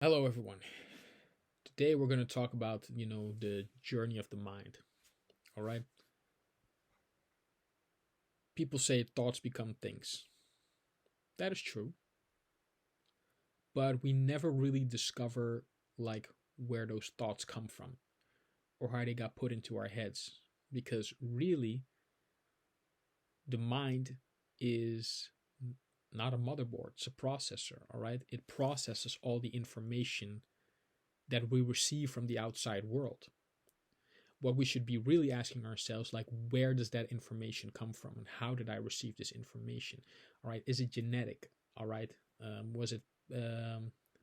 Hello, everyone. Today we're going to talk about, the journey of the mind. All right. People say thoughts become things. That is true. But we never really discover, like, where those thoughts come from or how they got put into our heads. Because really, the mind is not a motherboard, it's a processor. All right. It processes all the information that we receive from the outside world. What we should be really asking ourselves, like, where does that information come from and how did I receive this information? All right, is it genetic? All right, was it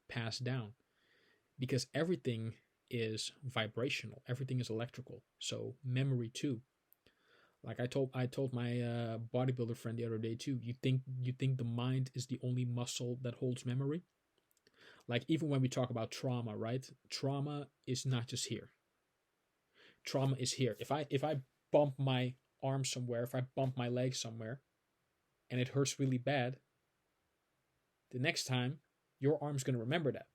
passed down? Because everything is vibrational, everything is electrical, so memory too. Like I told my bodybuilder friend the other day too. You think the mind is the only muscle that holds memory? Like, even when we talk about trauma, right? Trauma is not just here. Trauma is here. If I bump my arm somewhere, if I bump my leg somewhere, and it hurts really bad, the next time your arm's gonna remember that.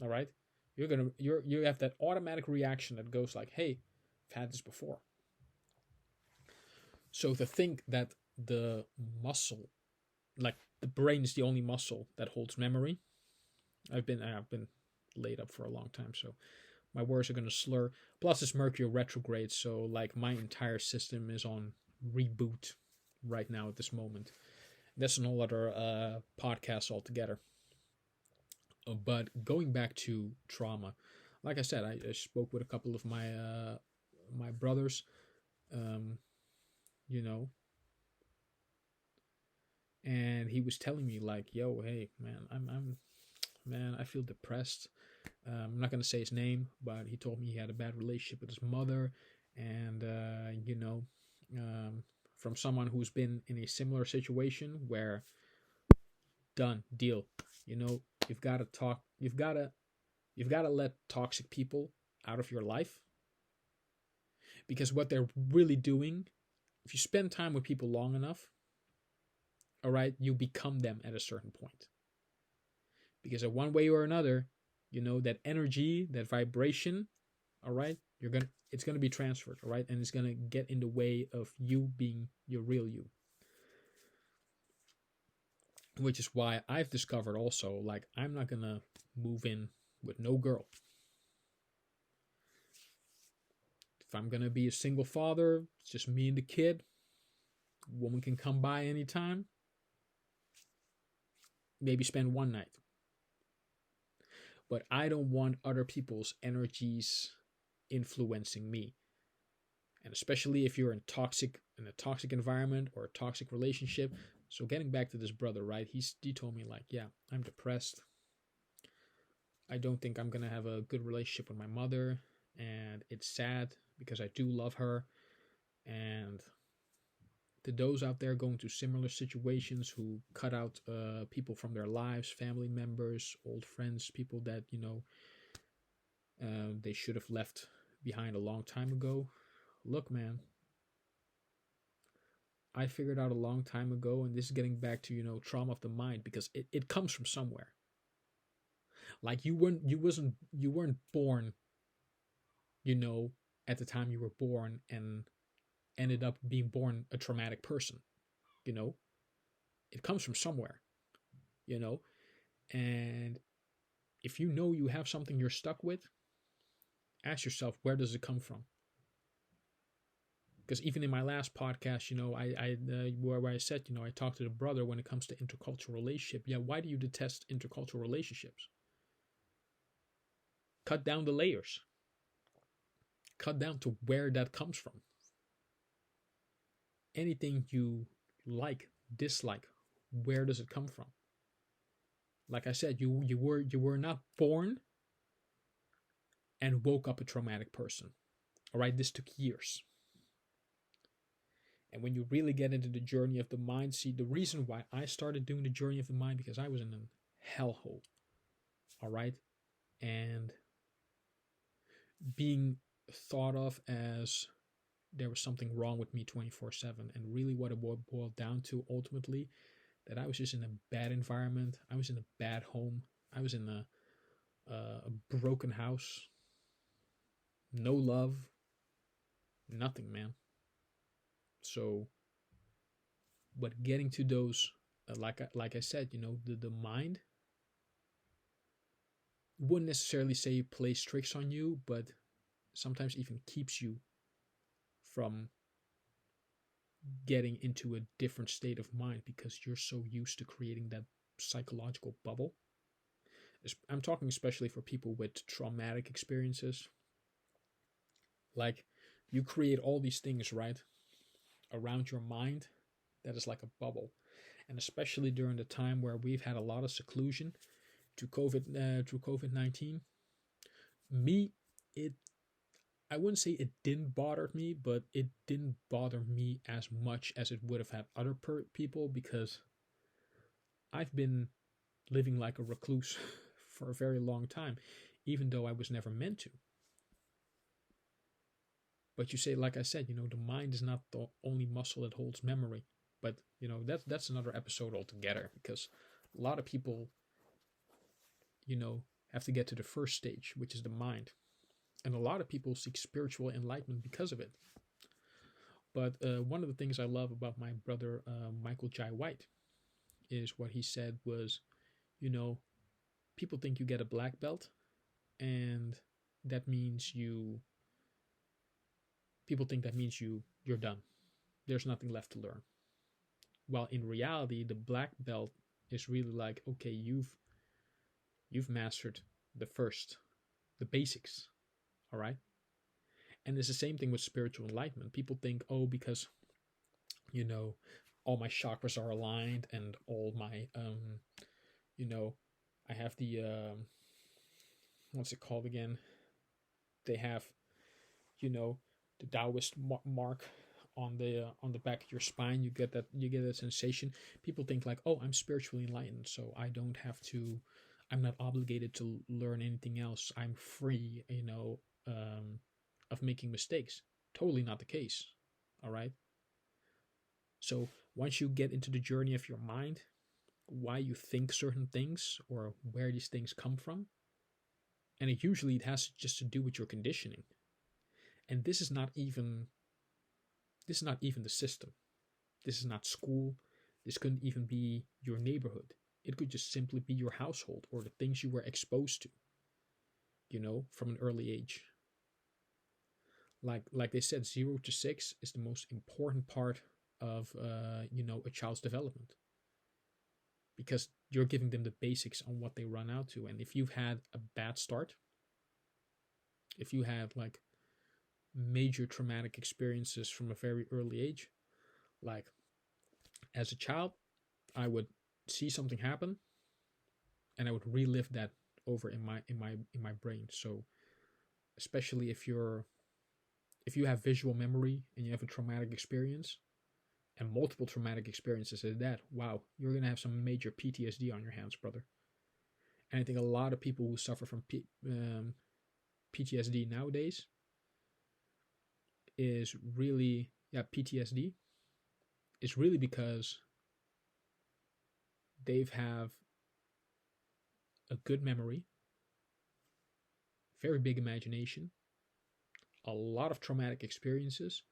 All right, you have that automatic reaction that goes like, "Hey, I've had this before." So to think that the muscle, like the brain, is the only muscle that holds memory. I've been laid up for a long time, so my words are going to slur. Plus, it's Mercury retrograde, so like my entire system is on reboot right now at this moment. That's an whole other podcast altogether. But going back to trauma, like I said, I spoke with a couple of my brothers, um, you know, and he was telling me like, "Yo, hey, man, man, I feel depressed." I'm not gonna say his name, but he told me he had a bad relationship with his mother, and from someone who's been in a similar situation where done deal, you know, you've got to talk, you've got to let toxic people out of your life because what they're really doing, if you spend time with people long enough, all right, you become them at a certain point because in one way or another, that energy, that vibration, all right, it's gonna be transferred, all right, and it's gonna get in the way of you being your real you, which is why I've discovered also, like, I'm not gonna move in with no girl. If I'm gonna be a single father, it's just me and the kid. Woman can come by anytime. Maybe spend one night. But I don't want other people's energies influencing me. And especially if you're in a toxic environment or a toxic relationship. So getting back to this brother, right? He told me like, yeah, I'm depressed. I don't think I'm gonna have a good relationship with my mother, and it's sad because I do love her. And to those out there going through similar situations who cut out people from their lives, family members, old friends, people that they should have left behind a long time ago. Look, man, I figured out a long time ago, and this is getting back to trauma of the mind because it comes from somewhere. Like you weren't born, you know, at the time you were born and ended up being born a traumatic person. You know, it comes from somewhere. You know, and if you have something you're stuck with, ask yourself, where does it come from? Because even in my last podcast, where I said, I talked to the brother when it comes to intercultural relationship. Yeah, why do you detest intercultural relationships? Cut down the layers. Cut down to where that comes from. Anything you like, dislike, where does it come from? Like I said, you were not born and woke up a traumatic person. All right, this took years. And when you really get into the journey of the mind, see, the reason why I started doing the journey of the mind, because I was in a hellhole. All right. And being thought of as there was something wrong with me 24/7. And really, what it boiled down to ultimately, that I was just in a bad environment. I was in a bad home. I was in a broken house, no love, nothing, man. So, but getting to those, like I said, the mind wouldn't necessarily say plays tricks on you, but sometimes even keeps you from getting into a different state of mind because you're so used to creating that psychological bubble. I'm talking especially for people with traumatic experiences. Like, you create all these things, right, around your mind that is like a bubble. And especially during the time where we've had a lot of seclusion through COVID-19, me, it I wouldn't say it didn't bother me, but it didn't bother me as much as it would have had other people because I've been living like a recluse for a very long time, even though I was never meant to. But you say, like I said, the mind is not the only muscle that holds memory. But that's another episode altogether because a lot of people, have to get to the first stage, which is the mind, and a lot of people seek spiritual enlightenment because of it. But one of the things I love about my brother Michael Jai White is what he said was, you know, people think you get a black belt, and that means you. People think that means you're done. There's nothing left to learn. While in reality, the black belt is really like, okay, you've mastered the basics, all right. And it's the same thing with spiritual enlightenment. People think, oh, because you know all my chakras are aligned and all my you know I have the what's it called again, they have you know the Taoist mark on the back of your spine. You get that sensation. People think like, oh, I'm spiritually enlightened, so I don't have to, I'm not obligated to learn anything else, I'm free, of making mistakes. Totally not the case. All right. So once you get into the journey of your mind, why you think certain things or where these things come from, and it has just to do with your conditioning. And this is not even the system. This is not school. This couldn't even be your neighborhood. It could just simply be your household or the things you were exposed to, from an early age. Like they said, 0 to 6 is the most important part of a child's development, because you're giving them the basics on what they run out to. And if you've had a bad start, if you had like major traumatic experiences from a very early age, like as a child, I would see something happen and I would relive that over in my brain. So especially if you have visual memory and you have a traumatic experience and multiple traumatic experiences at that, wow, you're going to have some major PTSD on your hands, brother. And I think a lot of people who suffer from PTSD nowadays is really, PTSD is really because they've have a good memory, very big imagination, a lot of traumatic experiences,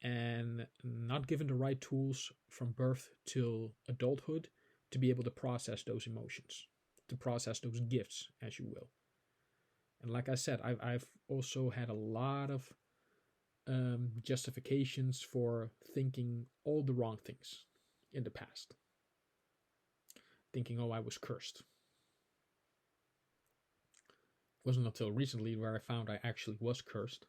and not given the right tools from birth till adulthood to be able to process those emotions, to process those gifts, as you will. And like I said, I've also had a lot of justifications for thinking all the wrong things in the past. Thinking, oh, I was cursed. It wasn't until recently where I found I actually was cursed.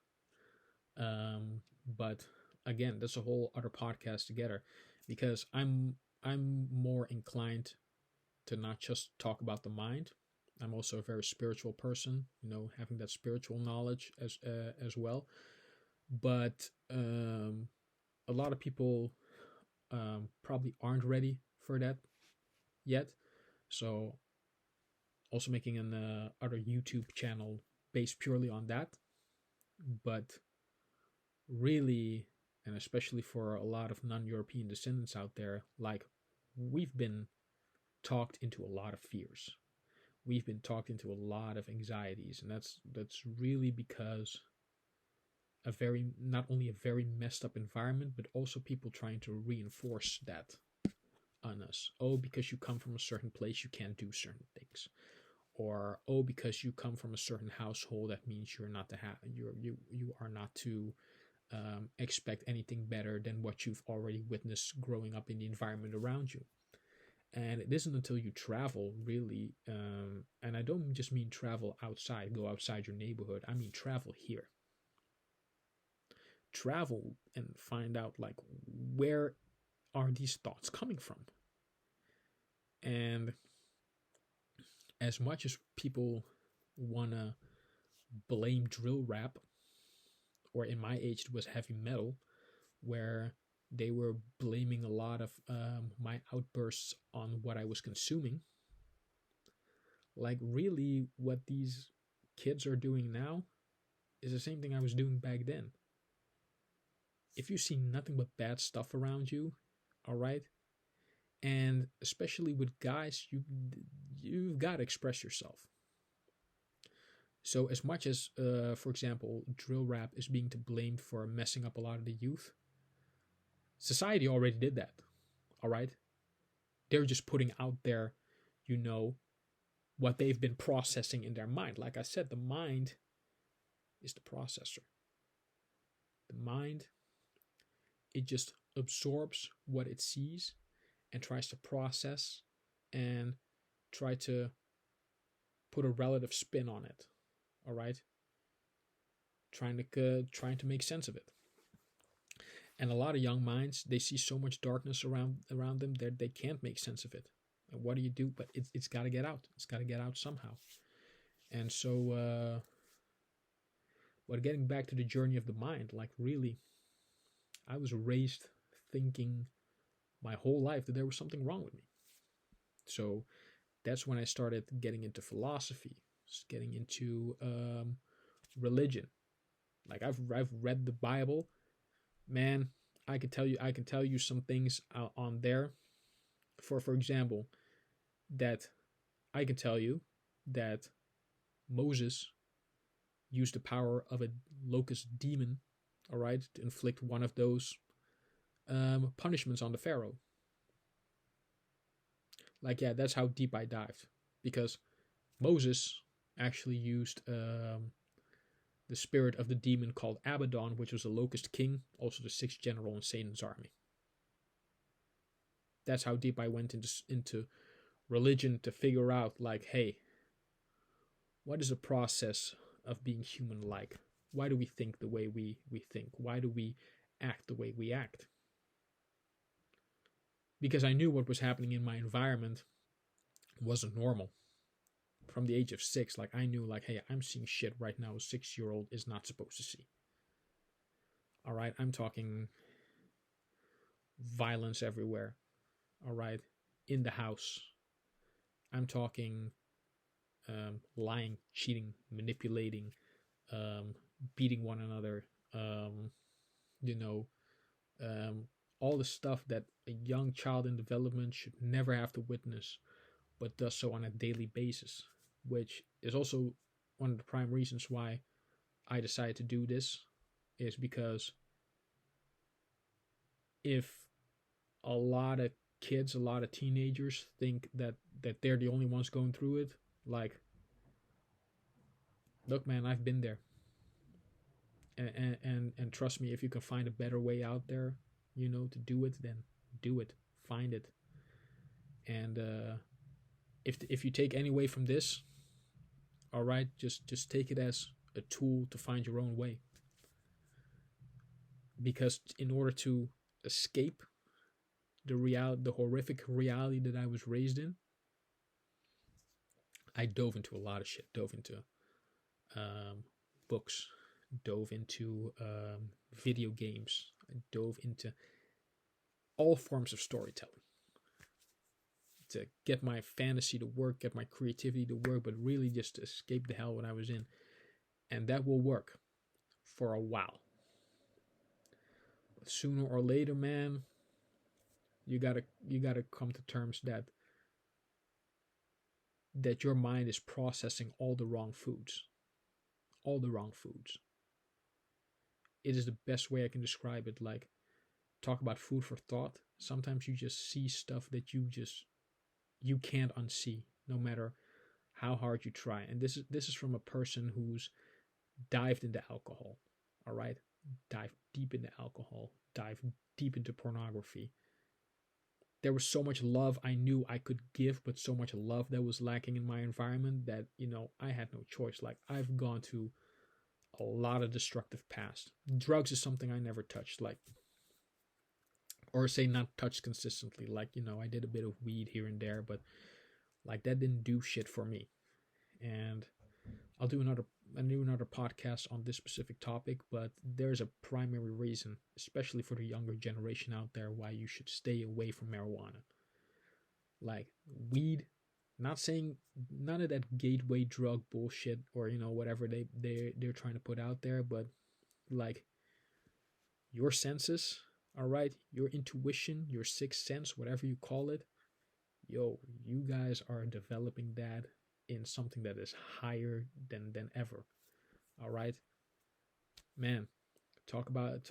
But again, that's a whole other podcast together, because I'm more inclined to not just talk about the mind. I'm also a very spiritual person, having that spiritual knowledge as well. But a lot of people probably aren't ready for that yet. So also making an other YouTube channel based purely on that. But really, and especially for a lot of non-European descendants out there, like, we've been talked into a lot of fears. we've been talked into a lot of anxieties, and that's really because a very not only a very messed up environment, but also people trying to reinforce that on us. Oh, because you come from a certain place, you can't do certain things, or oh, because you come from a certain household, that means you're not to have you are not to expect anything better than what you've already witnessed growing up in the environment around you. And it isn't until you travel, really, and I don't just mean travel outside, go outside your neighborhood. I mean travel here. Travel and find out, like, where are these thoughts coming from? And as much as people want to blame drill rap, or in my age it was heavy metal, where they were blaming a lot of my outbursts on what I was consuming. Like, really, what these kids are doing now is the same thing I was doing back then. If you see nothing but bad stuff around you, all right, and especially with guys, you've got to express yourself. So as much as, for example, drill rap is being to blamed for messing up a lot of the youth, society already did that. All right, they're just putting out there, you know, what they've been processing in their mind. Like I said, the mind is the processor. The mind, it just absorbs what it sees and tries to process and try to put a relative spin on it. All right, trying to make sense of it. And a lot of young minds, they see so much darkness around them that they can't make sense of it. And what do you do? But it's got to get out. It's got to get out somehow. And so, but getting back to the journey of the mind, like, really, I was raised thinking my whole life that there was something wrong with me. So that's when I started getting into philosophy, getting into religion. Like, I've read the Bible, man. I can tell you some things on there. For example, that I can tell you that Moses used the power of a locust demon, all right, to inflict one of those punishments on the Pharaoh. Like, yeah, that's how deep I dived, because Moses actually used the spirit of the demon called Abaddon, which was a locust king, also the sixth general in Satan's army. That's how deep I went into religion to figure out, like, hey, what is the process of being human like? Why do we think the way we think? Why do we act the way we act? Because I knew what was happening in my environment wasn't normal. From the age of 6, like, I knew, like, hey, I'm seeing shit right now a 6-year-old is not supposed to see. All right, I'm talking violence everywhere. All right, in the house. I'm talking lying, cheating, manipulating, beating one another, you know, all the stuff that a young child in development should never have to witness, but does so on a daily basis, which is also one of the prime reasons why I decided to do this, is because if a lot of kids, a lot of teenagers think that they're the only ones going through it, like, look, man, I've been there. And trust me, if you can find a better way out there, you know, to do it, then do it. Find it. And if you take any way from this, all right, just take it as a tool to find your own way. Because in order to escape the horrific reality that I was raised in, I dove into a lot of shit. Dove into books, dove into video games, I dove into all forms of storytelling to get my fantasy to work, get my creativity to work, but really just to escape the hell what I was in. And that will work for a while. But sooner or later, man, you gotta come to terms that that your mind is processing all the wrong foods. All the wrong foods. It is the best way I can describe it. Like, talk about food for thought. Sometimes you just see stuff that you can't unsee, no matter how hard you try. And this is from a person who's dived into alcohol. All right, dive deep into alcohol. Dive deep into pornography. There was so much love I knew I could give, but so much love that was lacking in my environment that, I had no choice. Like, I've gone to a lot of destructive past. Drugs is something I never touched, like, or say not touched consistently. Like, I did a bit of weed here and there, but like that didn't do shit for me. And I'll do another podcast on this specific topic, but there's a primary reason, especially for the younger generation out there, why you should stay away from marijuana. Like, weed, not saying none of that gateway drug bullshit, or whatever they're trying to put out there, but like, your senses, all right, your intuition, your sixth sense, whatever you call it, yo, you guys are developing that in something that is higher than ever. All right, man. Talk about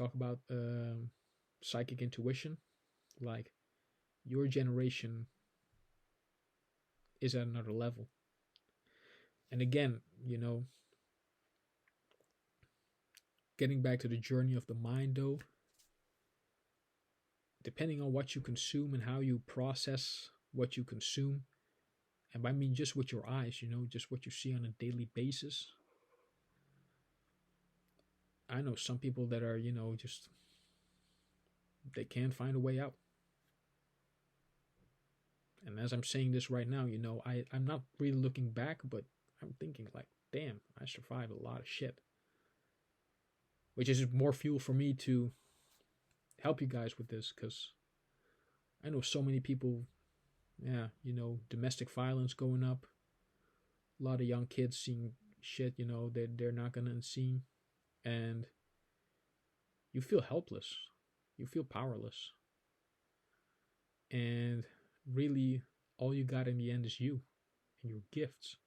psychic intuition. Like, your generation is at another level. And again, getting back to the journey of the mind, though, depending on what you consume and how you process what you consume, and I mean just with your eyes, just what you see on a daily basis. I know some people that are, just they can't find a way out. And as I'm saying this right now, I'm not really looking back, but I'm thinking like, damn, I survived a lot of shit. Which is more fuel for me to help you guys with this, because I know so many people, yeah, domestic violence going up. A lot of young kids seeing shit, they're not gonna unseen. And you feel helpless. You feel powerless. And really, all you got in the end is you and your gifts.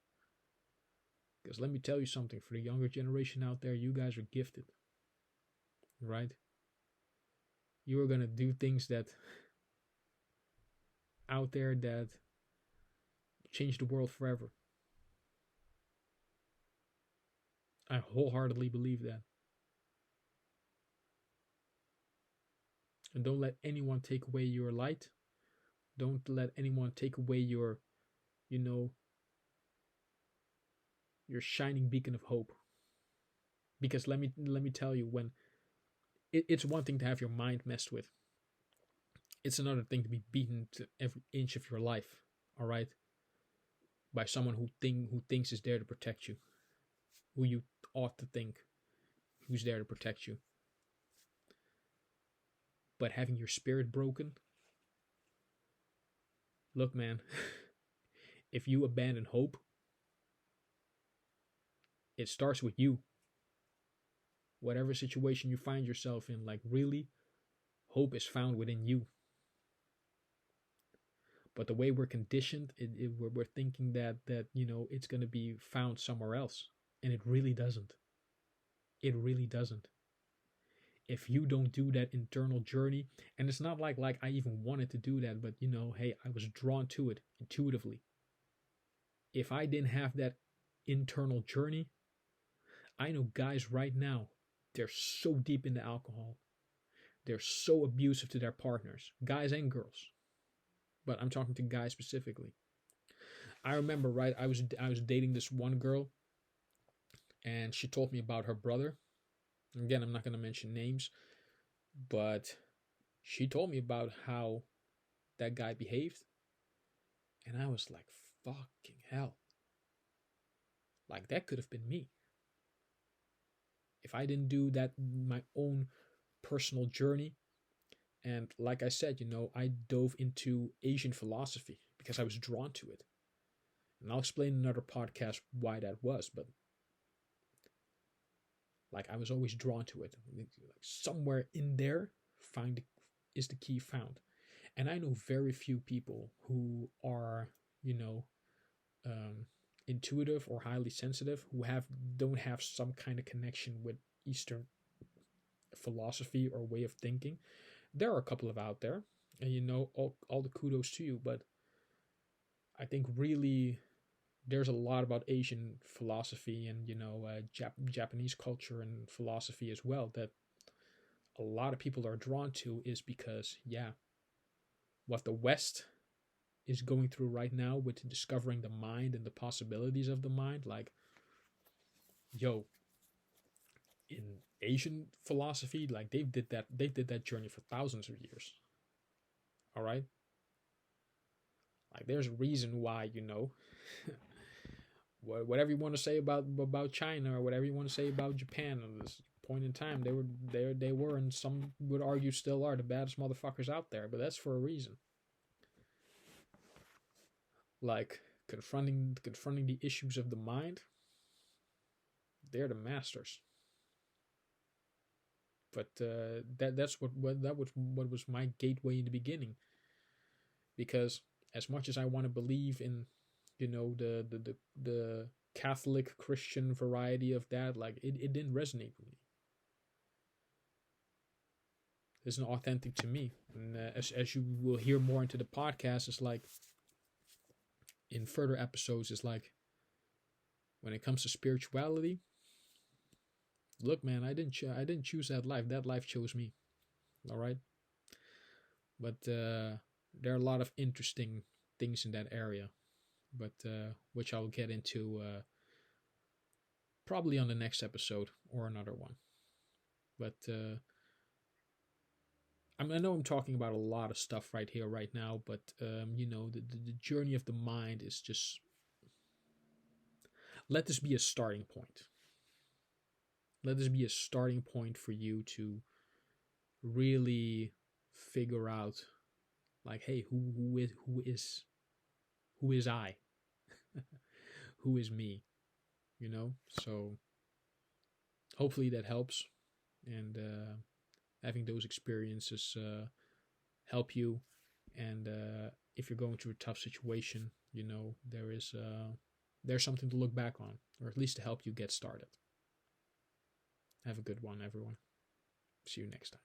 Because let me tell you something, for the younger generation out there, you guys are gifted. Right? You are going to do things that out there that change the world forever. I wholeheartedly believe that. And don't let anyone take away your light. Don't let anyone take away your, your shining beacon of hope. Because let me tell you, when it's one thing to have your mind messed with. It's another thing to be beaten to every inch of your life, all right? By someone who thinks is there to protect you. Who you ought to think who's there to protect you. But having your spirit broken, look, man, if you abandon hope, it starts with you. Whatever situation you find yourself in, like, really, hope is found within you. But the way we're conditioned, we're thinking that it's going to be found somewhere else, and it really doesn't. It really doesn't. If you don't do that internal journey, and it's not like I even wanted to do that, but hey, I was drawn to it intuitively. If I didn't have that internal journey, I know guys right now, they're so deep into alcohol. They're so abusive to their partners, guys and girls. But I'm talking to guys specifically. I remember, right, I was dating this one girl, and she told me about her brother. Again, I'm not going to mention names, but she told me about how that guy behaved. And I was like, fucking hell. Like, that could have been me. If I didn't do that, my own personal journey. And like I said, I dove into Asian philosophy because I was drawn to it. And I'll explain in another podcast why that was, but like, I was always drawn to it. Like, somewhere in there is the key found. And I know very few people who are, um, intuitive or highly sensitive, who don't have some kind of connection with Eastern philosophy or way of thinking. There are a couple of out there, and all the kudos to you. But I think really there's a lot about Asian philosophy and Japanese culture and philosophy as well that a lot of people are drawn to, is because what the West is going through right now with discovering the mind and the possibilities of the mind, like, yo, in Asian philosophy, like they did that journey for thousands of years. All right, like there's a reason why whatever you want to say about China or whatever you want to say about Japan at this point in time, they were and some would argue still are the baddest motherfuckers out there, but that's for a reason. Like confronting the issues of the mind, they're the masters. But that's what was my gateway in the beginning, because as much as I want to believe in the Catholic Christian variety of that, like it didn't resonate with me. It's not authentic to me. And as you will hear more into the podcast, it's like in further episodes, it's like when it comes to spirituality, look, man, I didn't choose that life. That life chose me. All right, but there are a lot of interesting things in that area, but which I'll get into probably on the next episode or another one. But I know I'm talking about a lot of stuff right here, right now, but the journey of the mind is just, let this be a starting point. Let this be a starting point for you to really figure out, like, hey, who is I? Who is me? So hopefully that helps, and having those experiences help you. And if you're going through a tough situation, there's something to look back on, or at least to help you get started. Have a good one, everyone. See you next time.